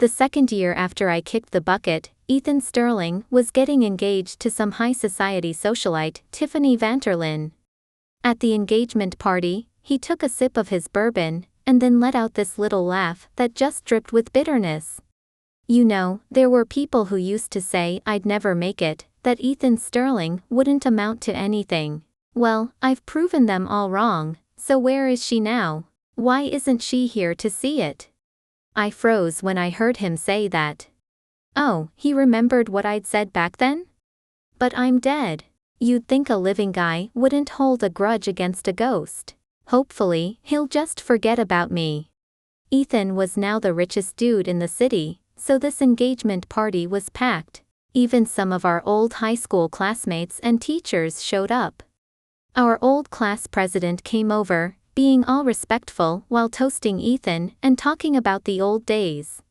The second year after I kicked the bucket, Ethan Sterling was getting engaged to some high society socialite, Tiffany Vanterlyn. At the engagement party, he took a sip of his bourbon, and then let out this little laugh that just dripped with bitterness. You know, there were people who used to say I'd never make it, that Ethan Sterling wouldn't amount to anything. Well, I've proven them all wrong, so where is she now? Why isn't she here to see it? I froze when I heard him say that. Oh, he remembered what I'd said back then? But I'm dead. You'd think a living guy wouldn't hold a grudge against a ghost. Hopefully, he'll just forget about me. Ethan was now the richest dude in the city, so this engagement party was packed. Even some of our old high school classmates and teachers showed up. Our old class president came over, being all respectful while toasting Ethan and talking about the old days.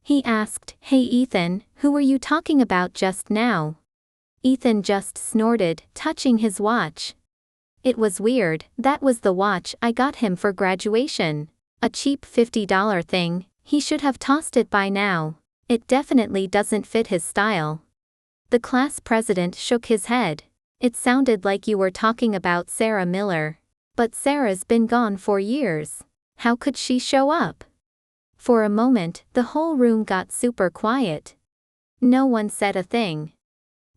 He asked, "Hey Ethan, who were you talking about just now?" Ethan just snorted, touching his watch. It was weird, that was the watch I got him for graduation. A cheap $50 thing, he should have tossed it by now. It definitely doesn't fit his style. The class president shook his head. It sounded like you were talking about Sarah Miller. But Sarah's been gone for years. How could she show up? For a moment, the whole room got super quiet. No one said a thing.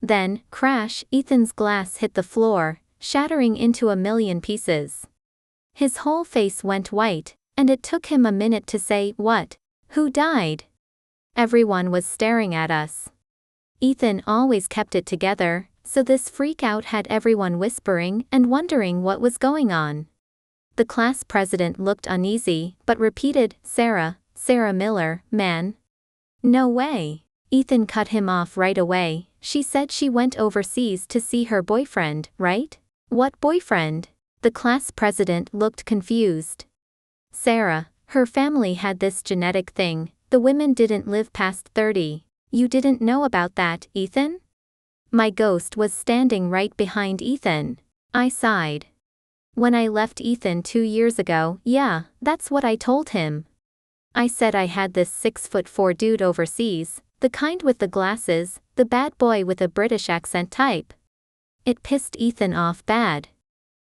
Then, crash, Ethan's glass hit the floor, shattering into a million pieces. His whole face went white, and it took him a minute to say, "What? Who died?" Everyone was staring at us. Ethan always kept it together, so this freak out had everyone whispering and wondering what was going on. The class president looked uneasy, but repeated, Sarah Miller, man. No way. Ethan cut him off right away. She said she went overseas to see her boyfriend, right? What boyfriend? The class president looked confused. Sarah, her family had this genetic thing, the women didn't live past 30. You didn't know about that, Ethan? My ghost was standing right behind Ethan. I sighed. When I left Ethan 2 years ago, yeah, that's what I told him. I said I had this 6'4" dude overseas, the kind with the glasses, the bad boy with a British accent type. It pissed Ethan off bad.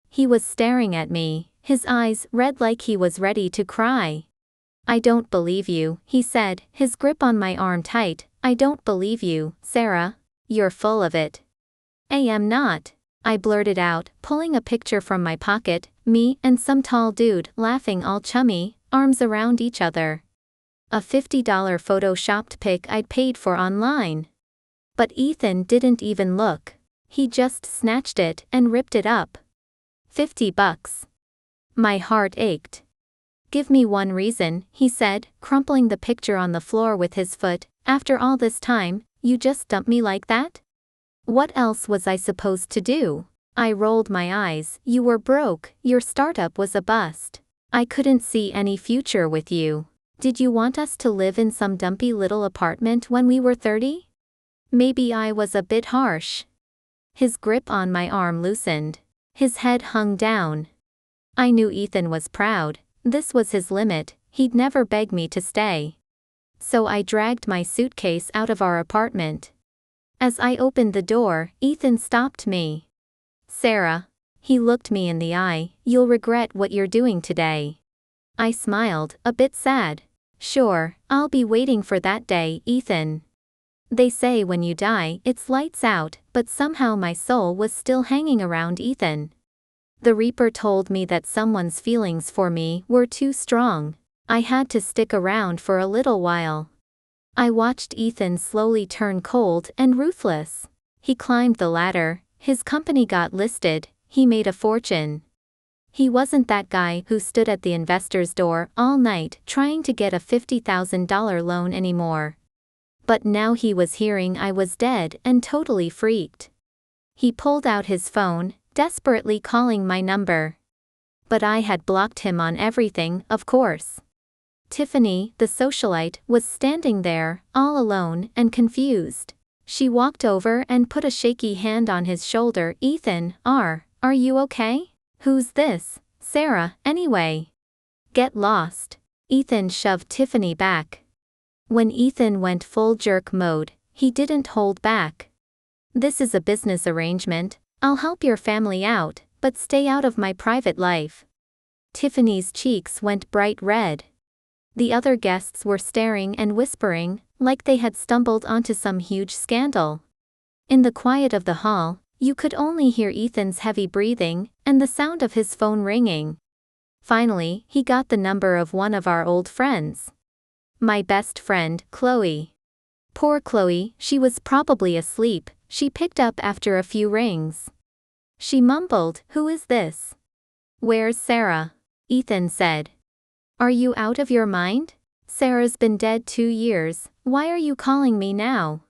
He was staring at me, his eyes red like he was ready to cry. I don't believe you, he said, his grip on my arm tight. I don't believe you, Sarah. You're full of it. I am not. I blurted out, pulling a picture from my pocket, me and some tall dude laughing all chummy, arms around each other. A $50 photoshopped pic I'd paid for online. But Ethan didn't even look. He just snatched it and ripped it up. $50. My heart ached. Give me one reason, he said, crumpling the picture on the floor with his foot. After all this time, you just dump me like that? What else was I supposed to do? I rolled my eyes. You were broke, your startup was a bust. I couldn't see any future with you. Did you want us to live in some dumpy little apartment when we were 30? Maybe I was a bit harsh. His grip on my arm loosened. His head hung down. I knew Ethan was proud. This was his limit, he'd never beg me to stay. So I dragged my suitcase out of our apartment. As I opened the door, Ethan stopped me. Sarah. He looked me in the eye, you'll regret what you're doing today. I smiled, a bit sad. Sure, I'll be waiting for that day, Ethan. They say when you die, it's lights out, but somehow my soul was still hanging around Ethan. The Reaper told me that someone's feelings for me were too strong. I had to stick around for a little while. I watched Ethan slowly turn cold and ruthless. He climbed the ladder, his company got listed, he made a fortune. He wasn't that guy who stood at the investor's door all night trying to get a $50,000 loan anymore. But now he was hearing I was dead and totally freaked. He pulled out his phone, desperately calling my number. But I had blocked him on everything, of course. Tiffany, the socialite, was standing there, all alone and confused. She walked over and put a shaky hand on his shoulder. Ethan, are you okay? Who's this? Sarah, anyway. Get lost. Ethan shoved Tiffany back. When Ethan went full jerk mode, he didn't hold back. "This is a business arrangement. I'll help your family out, but stay out of my private life." Tiffany's cheeks went bright red. The other guests were staring and whispering, like they had stumbled onto some huge scandal. In the quiet of the hall, you could only hear Ethan's heavy breathing and the sound of his phone ringing. Finally, he got the number of one of our old friends. My best friend, Chloe. Poor Chloe, she was probably asleep. She picked up after a few rings. She mumbled, "Who is this?" "Where's Sarah?" Ethan said. "Are you out of your mind? Sarah's been dead 2 years, why are you calling me now?"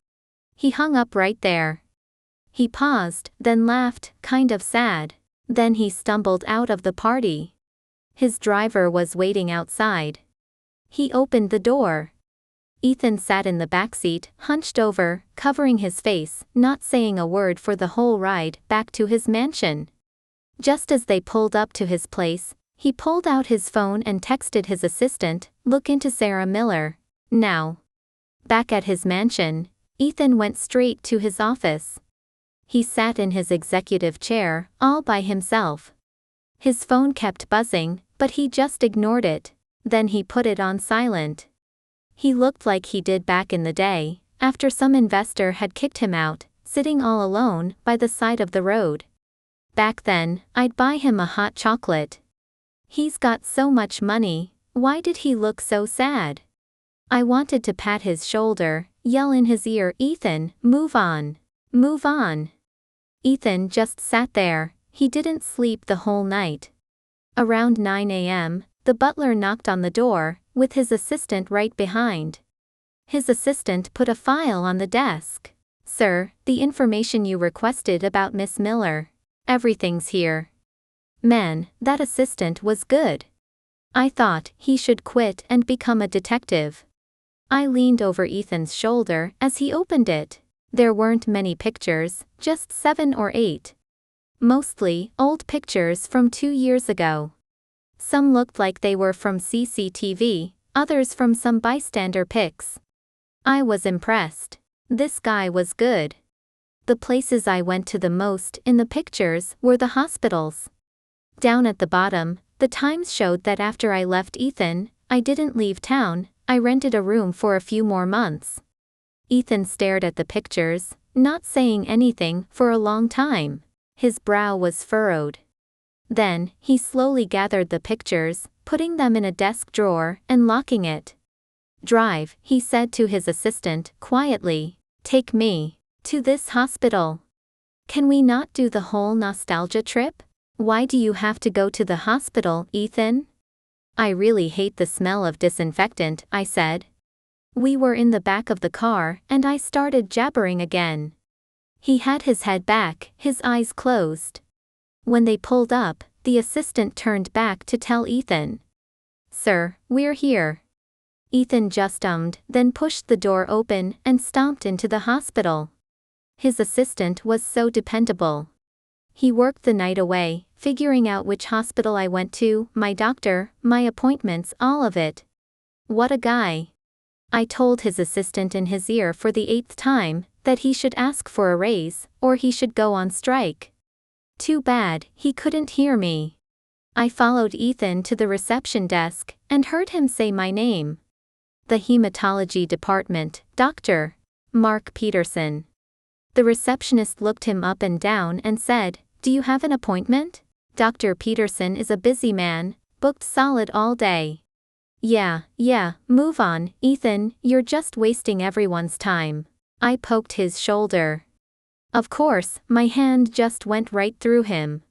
He hung up right there. He paused, then laughed, kind of sad. Then he stumbled out of the party. His driver was waiting outside. He opened the door. Ethan sat in the backseat, hunched over, covering his face, not saying a word for the whole ride back to his mansion. Just as they pulled up to his place, he pulled out his phone and texted his assistant, "Look into Sarah Miller. Now." Back at his mansion, Ethan went straight to his office. He sat in his executive chair, all by himself. His phone kept buzzing, but he just ignored it. Then he put it on silent. He looked like he did back in the day, after some investor had kicked him out, sitting all alone by the side of the road. Back then, I'd buy him a hot chocolate. He's got so much money, why did he look so sad? I wanted to pat his shoulder, yell in his ear, "Ethan, move on. Move on." Ethan just sat there. He didn't sleep the whole night. Around 9 a.m., the butler knocked on the door, with his assistant right behind. His assistant put a file on the desk. "Sir, the information you requested about Miss Miller. Everything's here." Man, that assistant was good. I thought he should quit and become a detective. I leaned over Ethan's shoulder as he opened it. There weren't many pictures, just 7 or 8. Mostly old pictures from 2 years ago. Some looked like they were from CCTV, others from some bystander pics. I was impressed. This guy was good. The places I went to the most in the pictures were the hospitals. Down at the bottom, the times showed that after I left Ethan, I didn't leave town, I rented a room for a few more months. Ethan stared at the pictures, not saying anything for a long time. His brow was furrowed. Then, he slowly gathered the pictures, putting them in a desk drawer and locking it. "Drive," he said to his assistant, quietly. "Take me to this hospital. Can we not do the whole nostalgia trip? Why do you have to go to the hospital, Ethan?" "I really hate the smell of disinfectant," I said. We were in the back of the car, and I started jabbering again. He had his head back, his eyes closed. When they pulled up, the assistant turned back to tell Ethan. "Sir, we're here." Ethan just then pushed the door open and stomped into the hospital. His assistant was so dependable. He worked the night away, figuring out which hospital I went to, my doctor, my appointments, all of it. What a guy. I told his assistant in his ear for the 8th time that he should ask for a raise, or he should go on strike. Too bad, he couldn't hear me. I followed Ethan to the reception desk and heard him say my name. "The hematology department, Dr. Mark Peterson." The receptionist looked him up and down and said, "Do you have an appointment?" Dr. Peterson is a busy man, booked solid all day. Yeah, move on, Ethan, you're just wasting everyone's time." I poked his shoulder. Of course, my hand just went right through him.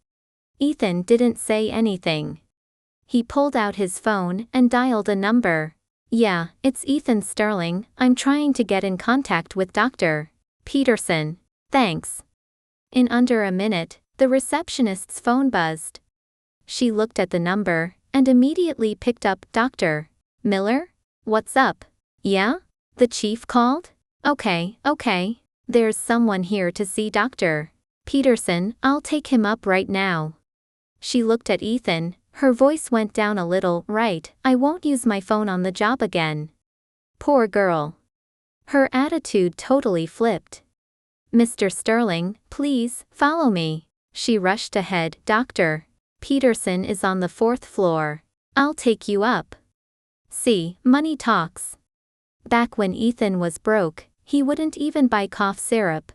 Ethan didn't say anything. He pulled out his phone and dialed a number. "Yeah, it's Ethan Sterling, I'm trying to get in contact with Dr. Peterson. Thanks." In under a minute, the receptionist's phone buzzed. She looked at the number and immediately picked up. "Dr. Miller? What's up?" "Yeah? The chief called? Okay. There's someone here to see Dr. Peterson, I'll take him up right now." She looked at Ethan, her voice went down a little. "Right, I won't use my phone on the job again." Poor girl. Her attitude totally flipped. Mr. Sterling, please, follow me. She rushed ahead. Doctor Peterson is on the 4th floor. I'll take you up. See, money talks. Back when Ethan was broke, he wouldn't even buy cough syrup.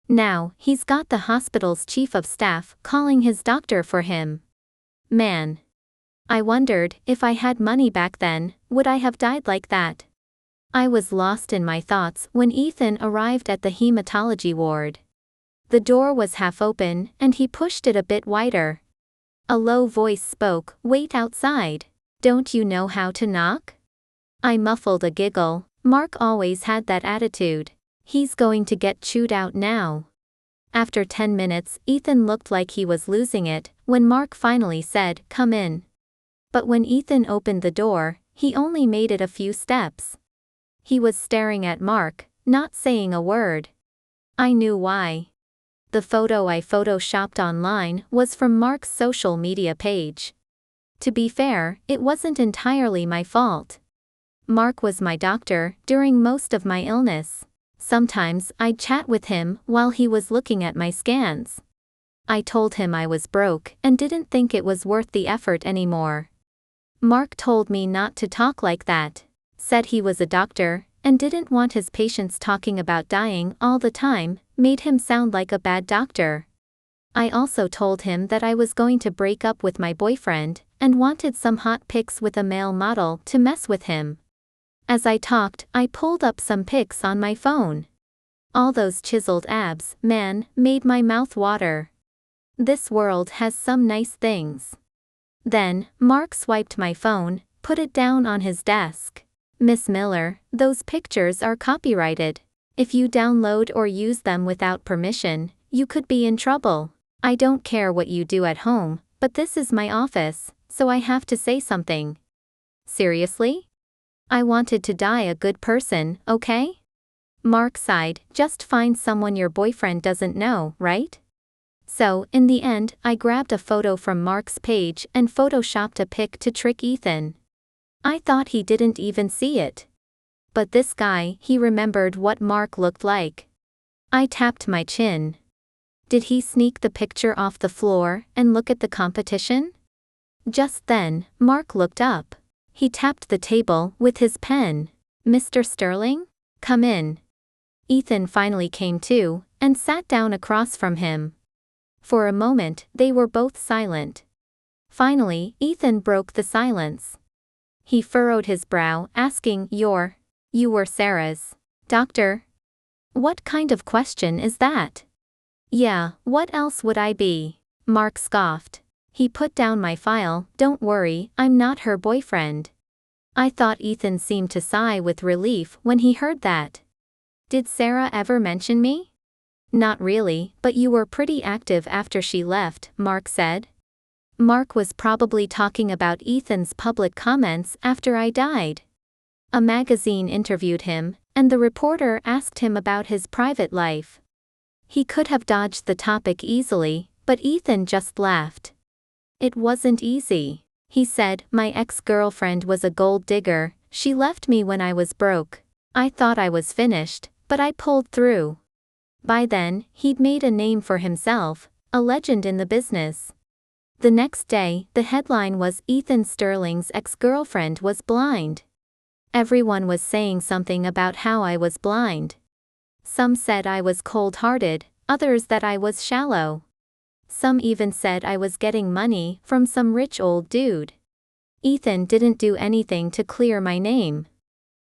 Now, he's got the hospital's chief of staff calling his doctor for him. Man. I wondered, if I had money back then, would I have died like that? I was lost in my thoughts when Ethan arrived at the hematology ward. The door was half open, and he pushed it a bit wider. A low voice spoke, "Wait outside. Don't you know how to knock?" I muffled a giggle. Mark always had that attitude. He's going to get chewed out now. After 10 minutes, Ethan looked like he was losing it, when Mark finally said, "Come in." But when Ethan opened the door, he only made it a few steps. He was staring at Mark, not saying a word. I knew why. The photo I photoshopped online was from Mark's social media page. To be fair, it wasn't entirely my fault. Mark was my doctor during most of my illness. Sometimes I'd chat with him while he was looking at my scans. I told him I was broke and didn't think it was worth the effort anymore. Mark told me not to talk like that, said he was a doctor and didn't want his patients talking about dying all the time, made him sound like a bad doctor. I also told him that I was going to break up with my boyfriend and wanted some hot pics with a male model to mess with him. As I talked, I pulled up some pics on my phone. All those chiseled abs, man, made my mouth water. This world has some nice things. Then, Mark swiped my phone, put it down on his desk. "Miss Miller, those pictures are copyrighted. If you download or use them without permission, you could be in trouble. I don't care what you do at home, but this is my office, so I have to say something." Seriously? I wanted to die a good person, okay? Mark sighed. "Just find someone your boyfriend doesn't know, right?" So, in the end, I grabbed a photo from Mark's page and photoshopped a pic to trick Ethan. I thought he didn't even see it. But this guy, he remembered what Mark looked like. I tapped my chin. Did he sneak the picture off the floor and look at the competition? Just then, Mark looked up. He tapped the table with his pen. "Mr. Sterling? Come in." Ethan finally came to, and sat down across from him. For a moment, they were both silent. Finally, Ethan broke the silence. He furrowed his brow, asking, You were Sarah's doctor?" "What kind of question is that?" "Yeah, what else would I be?" Mark scoffed. He put down my file. "Don't worry, I'm not her boyfriend." I thought Ethan seemed to sigh with relief when he heard that. "Did Sarah ever mention me?" "Not really, but you were pretty active after she left," Mark said. Mark was probably talking about Ethan's public comments after I died. A magazine interviewed him, and the reporter asked him about his private life. He could have dodged the topic easily, but Ethan just laughed. "It wasn't easy," he said. "My ex-girlfriend was a gold digger. She left me when I was broke. I thought I was finished, but I pulled through." By then, he'd made a name for himself, a legend in the business. The next day, the headline was "Ethan Sterling's ex-girlfriend was blind." Everyone was saying something about how I was blind. Some said I was cold-hearted, others that I was shallow. Some even said I was getting money from some rich old dude. Ethan didn't do anything to clear my name.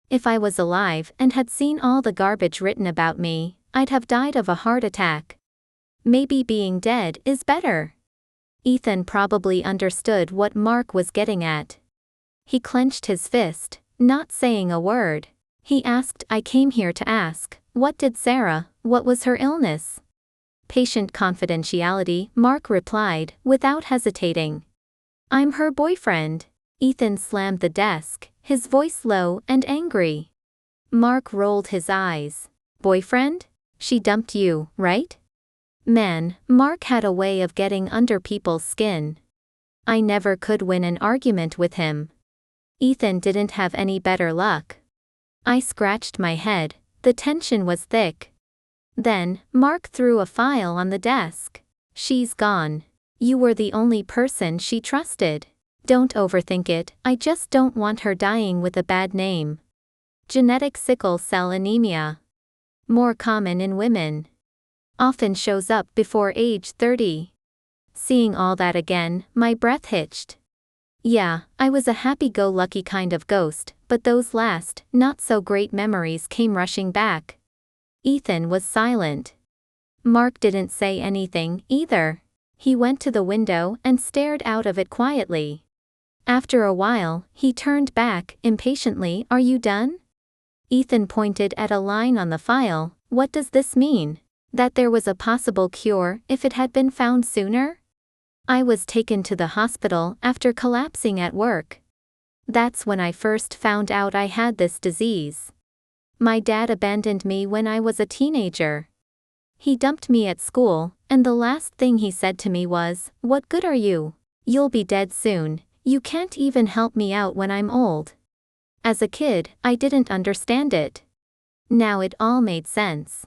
If I was alive and had seen all the garbage written about me, I'd have died of a heart attack. Maybe being dead is better. Ethan probably understood what Mark was getting at. He clenched his fist, not saying a word. He asked, "I came here to ask, what was her illness?" "Patient confidentiality," Mark replied, without hesitating. "I'm her boyfriend." Ethan slammed the desk, his voice low and angry. Mark rolled his eyes. "Boyfriend? She dumped you, right?" Man, Mark had a way of getting under people's skin. I never could win an argument with him. Ethan didn't have any better luck. I scratched my head. The tension was thick. Then, Mark threw a file on the desk. She's gone. You were the only person she trusted. Don't overthink it, I just don't want her dying with a bad name. Genetic sickle cell anemia. More common in women. Often shows up before age 30. Seeing all that again, my breath hitched. Yeah, I was a happy-go-lucky kind of ghost, but those last, not-so-great memories came rushing back. Ethan was silent. Mark didn't say anything, either. He went to the window and stared out of it quietly. After a while, he turned back, impatiently. Are you done? Ethan pointed at a line on the file. What does this mean? That there was a possible cure if it had been found sooner? I was taken to the hospital after collapsing at work. That's when I first found out I had this disease. My dad abandoned me when I was a teenager. He dumped me at school, and the last thing he said to me was, "What good are you? You'll be dead soon. You can't even help me out when I'm old." As a kid, I didn't understand it. Now it all made sense.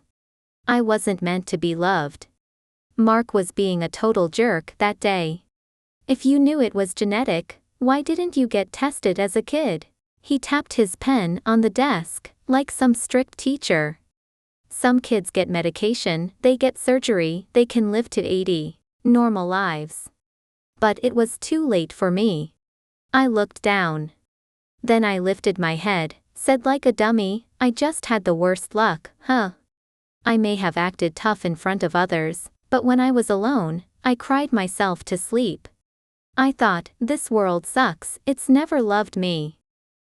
I wasn't meant to be loved. Mark was being a total jerk that day. If you knew it was genetic, why didn't you get tested as a kid? He tapped his pen on the desk, like some strict teacher. Some kids get medication, they get surgery, they can live to 80, normal lives. But it was too late for me. I looked down. Then I lifted my head, said like a dummy, I just had the worst luck, huh? I may have acted tough in front of others, but when I was alone, I cried myself to sleep. I thought, this world sucks, it's never loved me.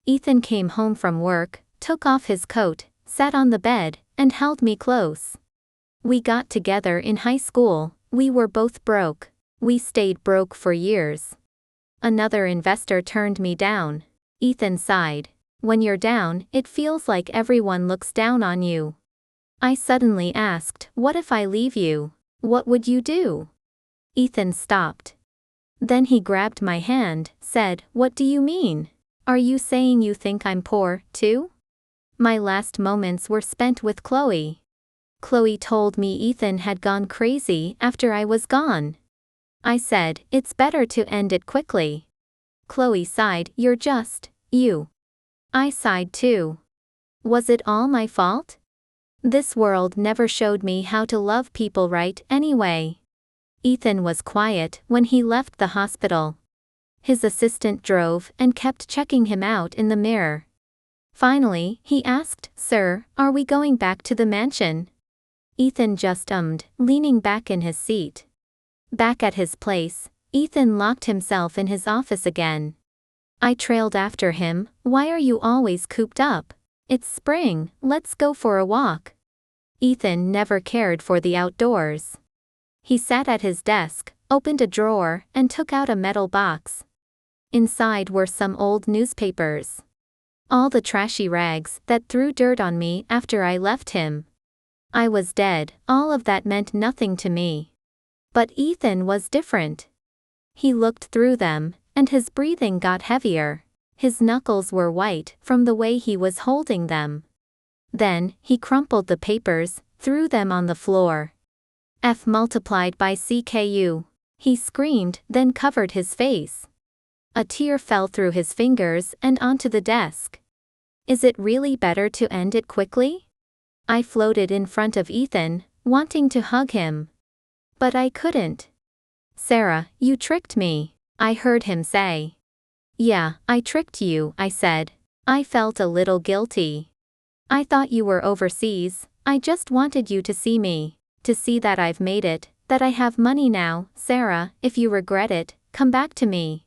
Ethan came home from work, took off his coat, sat on the bed, and held me close. We got together in high school, we were both broke. We stayed broke for years. Another investor turned me down. Ethan sighed. When you're down, it feels like everyone looks down on you. I suddenly asked, what if I leave you? What would you do? Ethan stopped. Then he grabbed my hand, said, what do you mean? Are you saying you think I'm poor, too? My last moments were spent with Chloe. Chloe told me Ethan had gone crazy after I was gone. I said, it's better to end it quickly. Chloe sighed, you're just, you. I sighed too. Was it all my fault? This world never showed me how to love people right anyway. Ethan was quiet when he left the hospital. His assistant drove and kept checking him out in the mirror. Finally, he asked, Sir, are we going back to the mansion? Ethan just leaning back in his seat. Back at his place, Ethan locked himself in his office again. I trailed after him. Why are you always cooped up? It's spring, let's go for a walk. Ethan never cared for the outdoors. He sat at his desk, opened a drawer, and took out a metal box. Inside were some old newspapers. All the trashy rags that threw dirt on me after I left him. I was dead, all of that meant nothing to me. But Ethan was different. He looked through them, and his breathing got heavier. His knuckles were white from the way he was holding them. Then, he crumpled the papers, threw them on the floor. F multiplied by CKU. He screamed, then covered his face. A tear fell through his fingers and onto the desk. Is it really better to end it quickly? I floated in front of Ethan, wanting to hug him. But I couldn't. Sarah, you tricked me, I heard him say. Yeah, I tricked you, I said. I felt a little guilty. I thought you were overseas, I just wanted you to see me, to see that I've made it, that I have money now. Sarah, if you regret it, come back to me.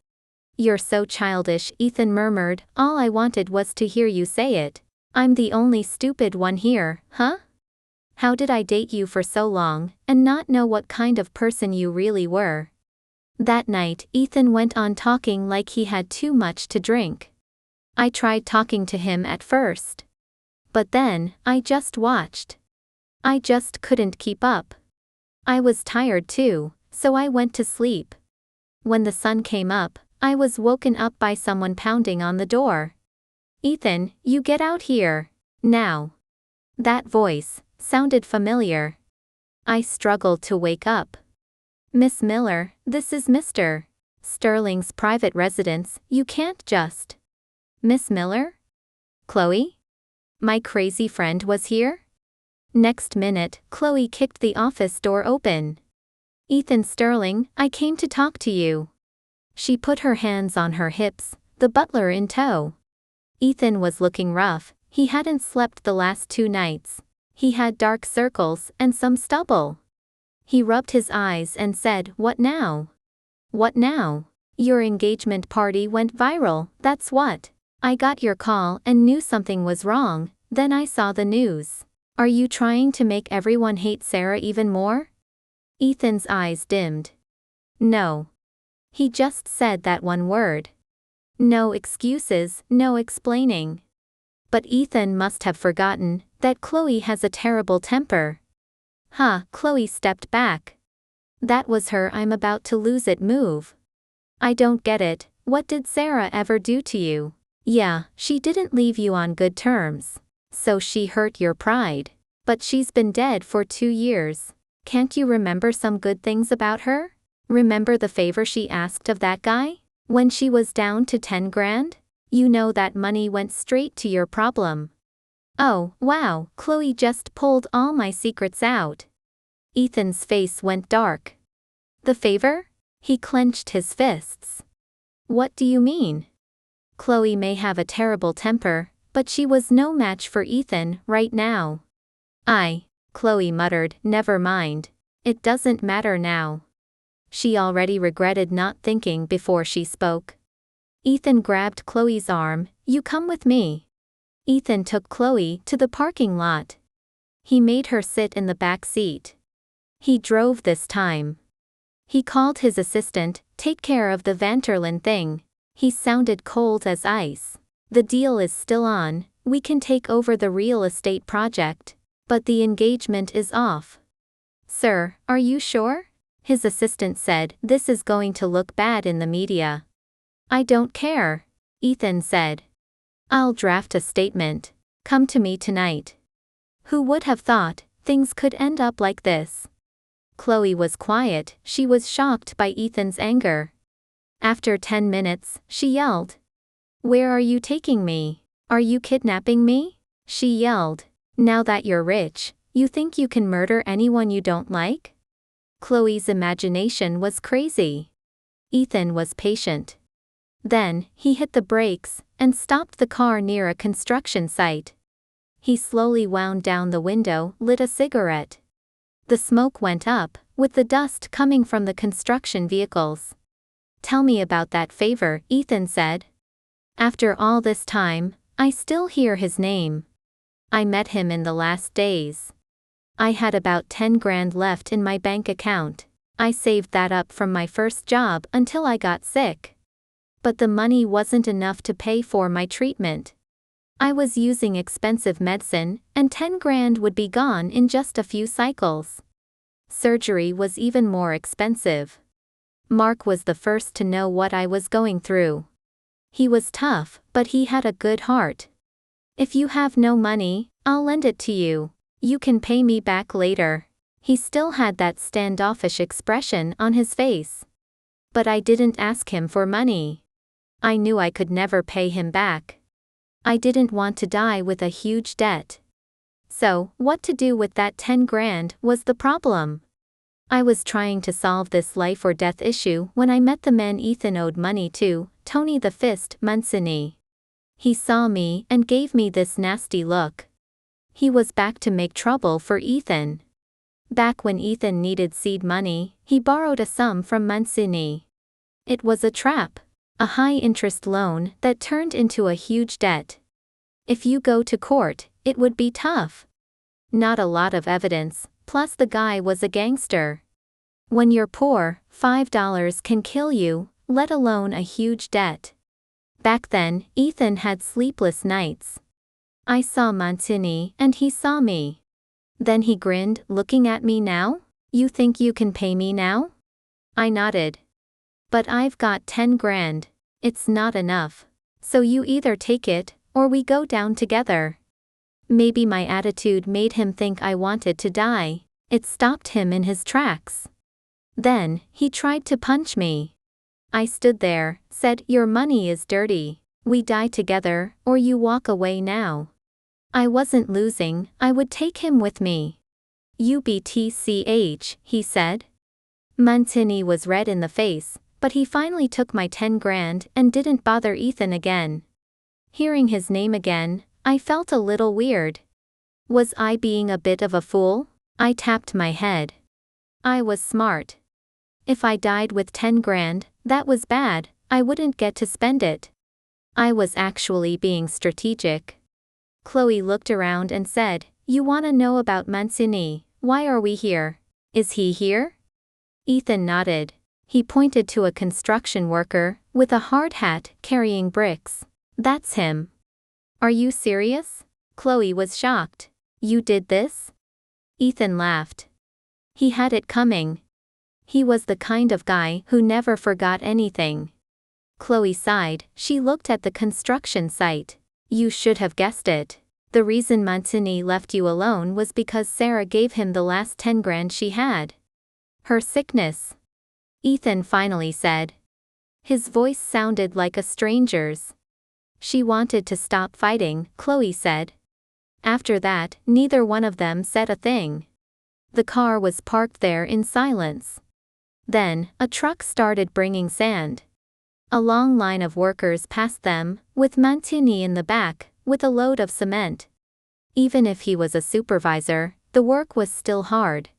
You're so childish, Ethan murmured, all I wanted was to hear you say it. I'm the only stupid one here, huh? How did I date you for so long, and not know what kind of person you really were? That night, Ethan went on talking like he had too much to drink. I tried talking to him at first. But then, I just watched. I just couldn't keep up. I was tired too, so I went to sleep. When the sun came up, I was woken up by someone pounding on the door. Ethan, you get out here. Now. That voice sounded familiar. I struggled to wake up. Miss Miller, this is Mr. Sterling's private residence, you can't just. Miss Miller? Chloe? My crazy friend was here? Next minute, Chloe kicked the office door open. Ethan Sterling, I came to talk to you. She put her hands on her hips, the butler in tow. Ethan was looking rough, he hadn't slept the last 2 nights. He had dark circles and some stubble. He rubbed his eyes and said, "What now?" "What now? Your engagement party went viral, that's what. I got your call and knew something was wrong, then I saw the news. Are you trying to make everyone hate Sarah even more?" Ethan's eyes dimmed. No. He just said that one word. No excuses, no explaining. But Ethan must have forgotten that Chloe has a terrible temper. Chloe stepped back. That was her I'm about to lose it move. I don't get it, what did Sarah ever do to you? Yeah, she didn't leave you on good terms. So she hurt your pride. But she's been dead for 2 years. Can't you remember some good things about her? Remember the favor she asked of that guy? When she was down to 10 grand? You know that money went straight to your problem. Oh, wow, Chloe just pulled all my secrets out. Ethan's face went dark. The favor? He clenched his fists. What do you mean? Chloe may have a terrible temper, but she was no match for Ethan right now. Chloe muttered, never mind. It doesn't matter now. She already regretted not thinking before she spoke. Ethan grabbed Chloe's arm, you come with me. Ethan took Chloe to the parking lot. He made her sit in the back seat. He drove this time. He called his assistant, take care of the Vanterlyn thing. He sounded cold as ice. The deal is still on, we can take over the real estate project. But the engagement is off. Sir, are you sure? His assistant said, this is going to look bad in the media. I don't care, Ethan said. I'll draft a statement. Come to me tonight. Who would have thought things could end up like this? Chloe was quiet, she was shocked by Ethan's anger. After 10 minutes, she yelled. Where are you taking me? Are you kidnapping me? She yelled. Now that you're rich, you think you can murder anyone you don't like? Chloe's imagination was crazy. Ethan was patient. Then, he hit the brakes and stopped the car near a construction site. He slowly wound down the window, lit a cigarette. The smoke went up, with the dust coming from the construction vehicles. Tell me about that favor, Ethan said. After all this time, I still hear his name. I met him in the last days. I had about 10 grand left in my bank account. I saved that up from my first job until I got sick. But the money wasn't enough to pay for my treatment. I was using expensive medicine, and 10 grand would be gone in just a few cycles. Surgery was even more expensive. Mark was the first to know what I was going through. He was tough, but he had a good heart. If you have no money, I'll lend it to you. You can pay me back later. He still had that standoffish expression on his face. But I didn't ask him for money. I knew I could never pay him back. I didn't want to die with a huge debt. So, what to do with that 10 grand was the problem. I was trying to solve this life or death issue when I met the man Ethan owed money to, Tony the Fist Mancini. He saw me and gave me this nasty look. He was back to make trouble for Ethan. Back when Ethan needed seed money, he borrowed a sum from Mancini. It was a trap, a high-interest loan that turned into a huge debt. If you go to court, it would be tough. Not a lot of evidence, plus the guy was a gangster. When you're poor, $5 can kill you, let alone a huge debt. Back then, Ethan had sleepless nights. I saw Mancini and he saw me. Then he grinned, looking at me now? You think you can pay me now? I nodded. But I've got 10 grand. It's not enough. So you either take it, or we go down together. Maybe my attitude made him think I wanted to die. It stopped him in his tracks. Then, he tried to punch me. I stood there, said, "Your money is dirty. We die together, or you walk away now." I wasn't losing, I would take him with me. "UBTCH, he said. Mancini was red in the face, but he finally took my 10 grand and didn't bother Ethan again. Hearing his name again, I felt a little weird. Was I being a bit of a fool? I tapped my head. I was smart. If I died with 10 grand, that was bad, I wouldn't get to spend it. I was actually being strategic. Chloe looked around and said, "You wanna know about Mancini? Why are we here? Is he here?" Ethan nodded. He pointed to a construction worker, with a hard hat, carrying bricks. "That's him." "Are you serious?" Chloe was shocked. "You did this?" Ethan laughed. He had it coming. He was the kind of guy who never forgot anything. Chloe sighed. She looked at the construction site. "You should have guessed it. The reason Mancini left you alone was because Sarah gave him the last 10 grand she had. Her sickness." Ethan finally said. His voice sounded like a stranger's. "She wanted to stop fighting," Chloe said. After that, neither one of them said a thing. The car was parked there in silence. Then, a truck started bringing sand. A long line of workers passed them, with Mancini in the back, with a load of cement. Even if he was a supervisor, the work was still hard.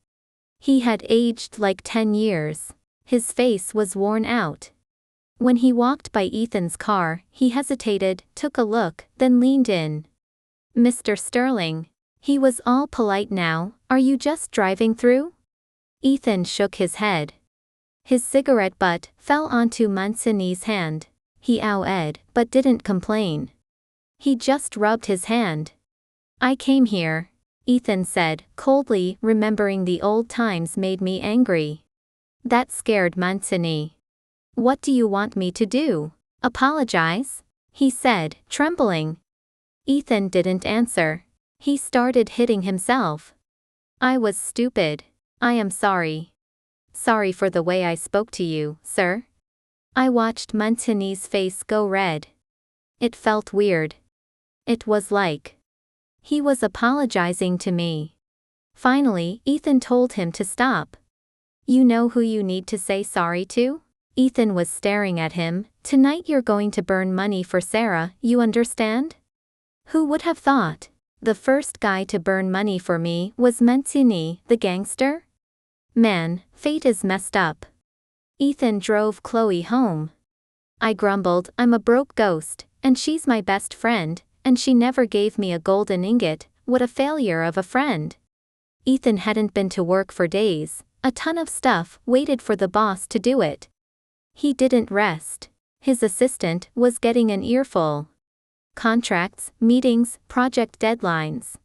He had aged like 10 years. His face was worn out. When he walked by Ethan's car, he hesitated, took a look, then leaned in. "Mr. Sterling." He was all polite now. "Are you just driving through?" Ethan shook his head. His cigarette butt fell onto Mancini's hand. He owed, but didn't complain. He just rubbed his hand. "I came here," Ethan said, coldly, "remembering the old times made me angry." That scared Mancini. "What do you want me to do? Apologize?" he said, trembling. Ethan didn't answer. He started hitting himself. "I was stupid. I am sorry. Sorry for the way I spoke to you, sir." I watched Mancini's face go red. It felt weird. It was like he was apologizing to me. Finally, Ethan told him to stop. "You know who you need to say sorry to?" Ethan was staring at him. "Tonight you're going to burn money for Sarah, you understand?" Who would have thought? The first guy to burn money for me was Mancini, the gangster? Man, fate is messed up. Ethan drove Chloe home. I grumbled, "I'm a broke ghost, and she's my best friend, and she never gave me a golden ingot. What a failure of a friend." Ethan hadn't been to work for days. A ton of stuff waited for the boss to do it. He didn't rest. His assistant was getting an earful. Contracts, meetings, project deadlines.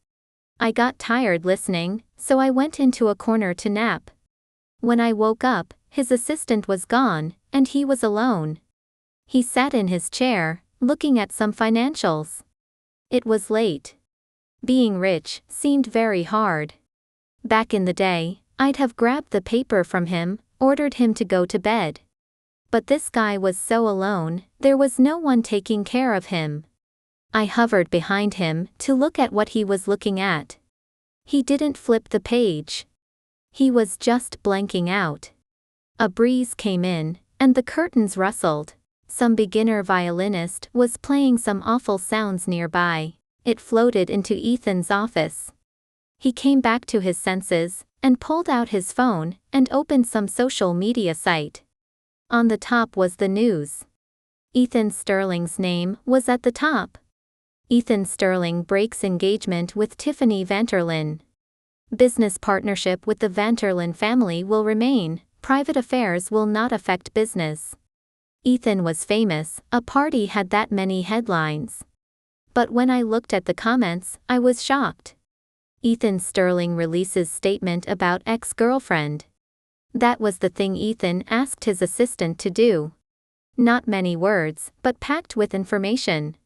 I got tired listening, so I went into a corner to nap. When I woke up, his assistant was gone, and he was alone. He sat in his chair, looking at some financials. It was late. Being rich seemed very hard. Back in the day, I'd have grabbed the paper from him, ordered him to go to bed. But this guy was so alone, there was no one taking care of him. I hovered behind him to look at what he was looking at. He didn't flip the page. He was just blanking out. A breeze came in, and the curtains rustled. Some beginner violinist was playing some awful sounds nearby. It floated into Ethan's office. He came back to his senses, and pulled out his phone, and opened some social media site. On the top was the news. Ethan Sterling's name was at the top. Ethan Sterling breaks engagement with Tiffany Vanterlyn. Business partnership with the Vanterlyn family will remain, private affairs will not affect business. Ethan was famous, a party had that many headlines. But when I looked at the comments, I was shocked. Ethan Sterling releases statement about ex-girlfriend. That was the thing Ethan asked his assistant to do. Not many words, but packed with information.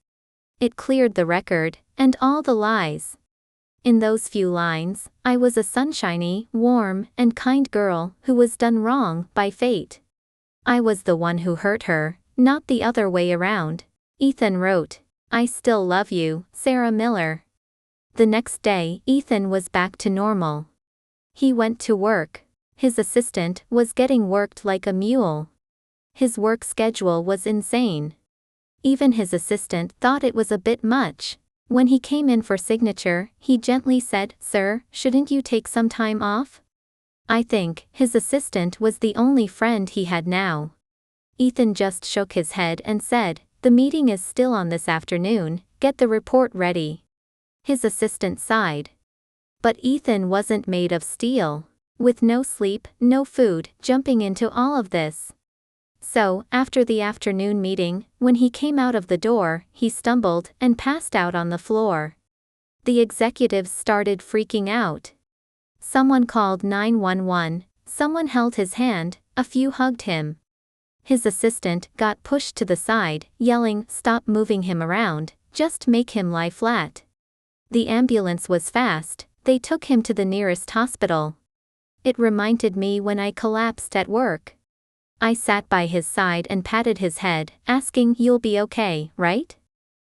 It cleared the record, and all the lies. In those few lines, I was a sunshiny, warm, and kind girl who was done wrong by fate. I was the one who hurt her, not the other way around. Ethan wrote, "I still love you, Sarah Miller." The next day, Ethan was back to normal. He went to work. His assistant was getting worked like a mule. His work schedule was insane. Even his assistant thought it was a bit much. When he came in for signature, he gently said, "Sir, shouldn't you take some time off?" I think his assistant was the only friend he had now. Ethan just shook his head and said, "The meeting is still on this afternoon, get the report ready." His assistant sighed. But Ethan wasn't made of steel. With no sleep, no food, jumping into all of this. So, after the afternoon meeting, when he came out of the door, he stumbled and passed out on the floor. The executives started freaking out. Someone called 911, someone held his hand, a few hugged him. His assistant got pushed to the side, yelling, "Stop moving him around, just make him lie flat." The ambulance was fast, they took him to the nearest hospital. It reminded me when I collapsed at work. I sat by his side and patted his head, asking, "You'll be okay, right?"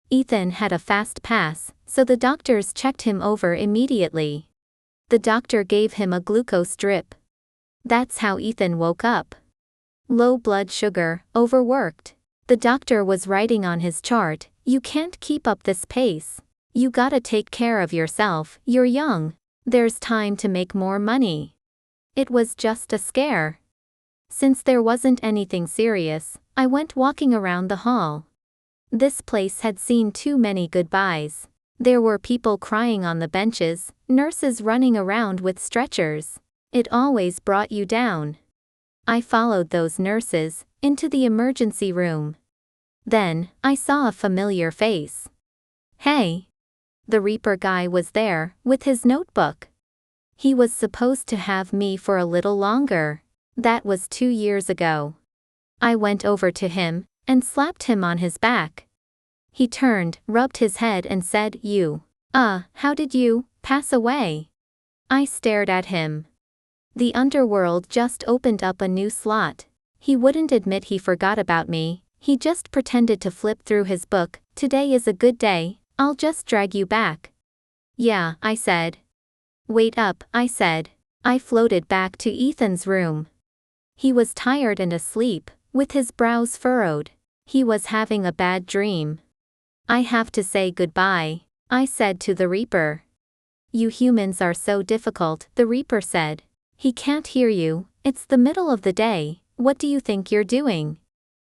Ethan had a fast pass, so the doctors checked him over immediately. The doctor gave him a glucose drip. That's how Ethan woke up. Low blood sugar, overworked. The doctor was writing on his chart, "You can't keep up this pace. You gotta take care of yourself, you're young. There's time to make more money." It was just a scare. Since there wasn't anything serious, I went walking around the hall. This place had seen too many goodbyes. There were people crying on the benches, nurses running around with stretchers. It always brought you down. I followed those nurses into the emergency room. Then, I saw a familiar face. "Hey!" The Reaper guy was there, with his notebook. He was supposed to have me for a little longer. That was 2 years ago. I went over to him and slapped him on his back. He turned, rubbed his head and said, How did you pass away?" I stared at him. The underworld just opened up a new slot. He wouldn't admit he forgot about me, he just pretended to flip through his book. "Today is a good day, I'll just drag you back." "Yeah," I said. "Wait up," I said. I floated back to Ethan's room. He was tired and asleep, with his brows furrowed. He was having a bad dream. "I have to say goodbye," I said to the Reaper. "You humans are so difficult," the Reaper said. "He can't hear you, it's the middle of the day, what do you think you're doing?"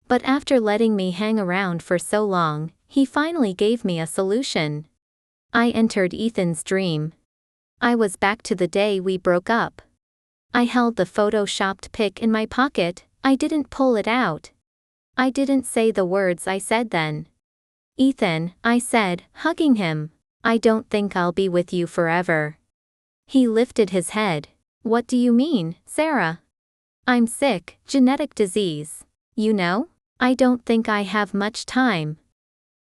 But after letting me hang around for so long, he finally gave me a solution. I entered Ethan's dream. I was back to the day we broke up. I held the photoshopped pic in my pocket, I didn't pull it out. I didn't say the words I said then. "Ethan," I said, hugging him, "I don't think I'll be with you forever." He lifted his head. "What do you mean, Sarah?" "I'm sick, genetic disease. You know? I don't think I have much time."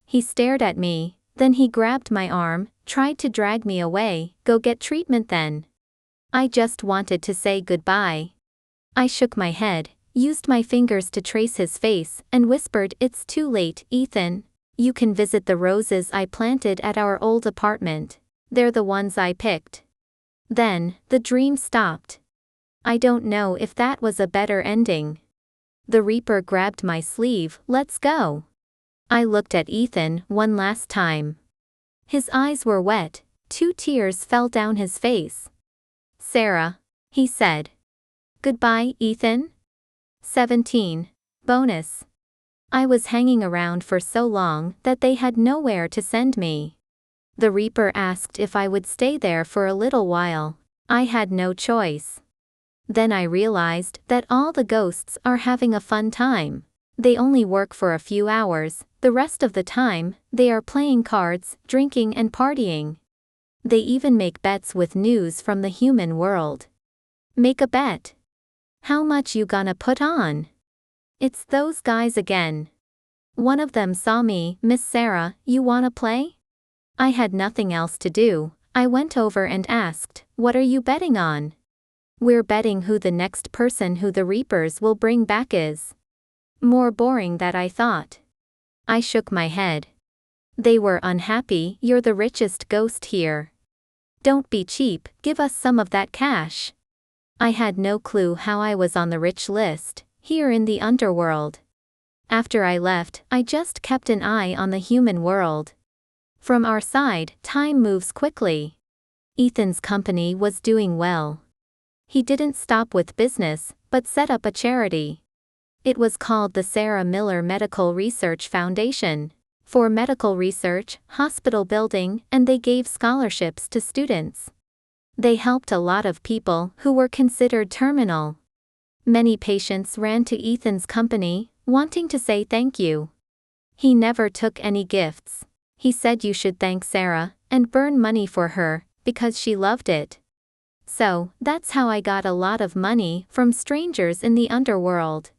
He stared at me, then he grabbed my arm, tried to drag me away. "Go get treatment then." I just wanted to say goodbye. I shook my head, used my fingers to trace his face, and whispered, "It's too late, Ethan. You can visit the roses I planted at our old apartment. They're the ones I picked." Then, the dream stopped. I don't know if that was a better ending. The Reaper grabbed my sleeve. "Let's go." I looked at Ethan one last time. His eyes were wet, 2 tears fell down his face. "Sarah," he said. "Goodbye, Ethan." 17. Bonus. I was hanging around for so long that they had nowhere to send me. The Reaper asked if I would stay there for a little while. I had no choice. Then I realized that all the ghosts are having a fun time. They only work for a few hours, the rest of the time, they are playing cards, drinking and partying. They even make bets with news from the human world. Make a bet. How much you gonna put on? It's those guys again. One of them saw me. "Miss Sarah, you wanna play?" I had nothing else to do. I went over and asked, "What are you betting on?" "We're betting who the next person who the Reapers will bring back is." More boring than I thought. I shook my head. They were unhappy. "You're the richest ghost here. Don't be cheap, give us some of that cash." I had no clue how I was on the rich list, here in the underworld. After I left, I just kept an eye on the human world. From our side, time moves quickly. Ethan's company was doing well. He didn't stop with business, but set up a charity. It was called the Sarah Miller Medical Research Foundation, for medical research, hospital building, and they gave scholarships to students. They helped a lot of people who were considered terminal. Many patients ran to Ethan's company, wanting to say thank you. He never took any gifts. He said you should thank Sarah, and burn money for her, because she loved it. So, that's how I got a lot of money from strangers in the underworld.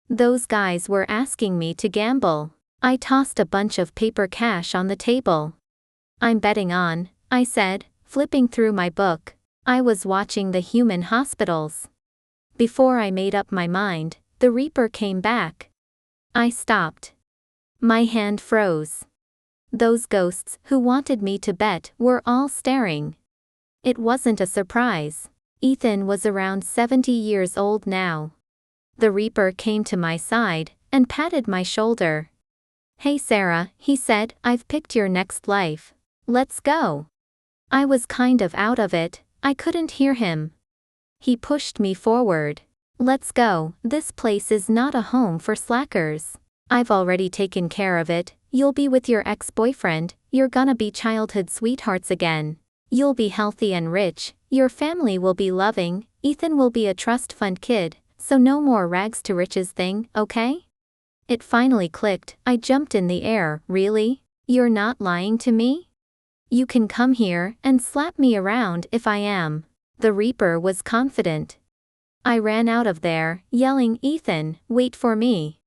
Those guys were asking me to gamble. I tossed a bunch of paper cash on the table. "I'm betting on," I said, flipping through my book. I was watching the human hospitals. Before I made up my mind, the Reaper came back. I stopped. My hand froze. Those ghosts who wanted me to bet were all staring. It wasn't a surprise. Ethan was around 70 years old now. The Reaper came to my side and patted my shoulder. "Hey Sarah," he said, "I've picked your next life. Let's go." I was kind of out of it, I couldn't hear him. He pushed me forward. "Let's go, this place is not a home for slackers. I've already taken care of it, you'll be with your ex-boyfriend, you're gonna be childhood sweethearts again. You'll be healthy and rich, your family will be loving, Ethan will be a trust fund kid, so no more rags to riches thing, okay?" It finally clicked. I jumped in the air. "Really? You're not lying to me? You can come here and slap me around if I am." The Reaper was confident. I ran out of there, yelling, "Ethan, wait for me."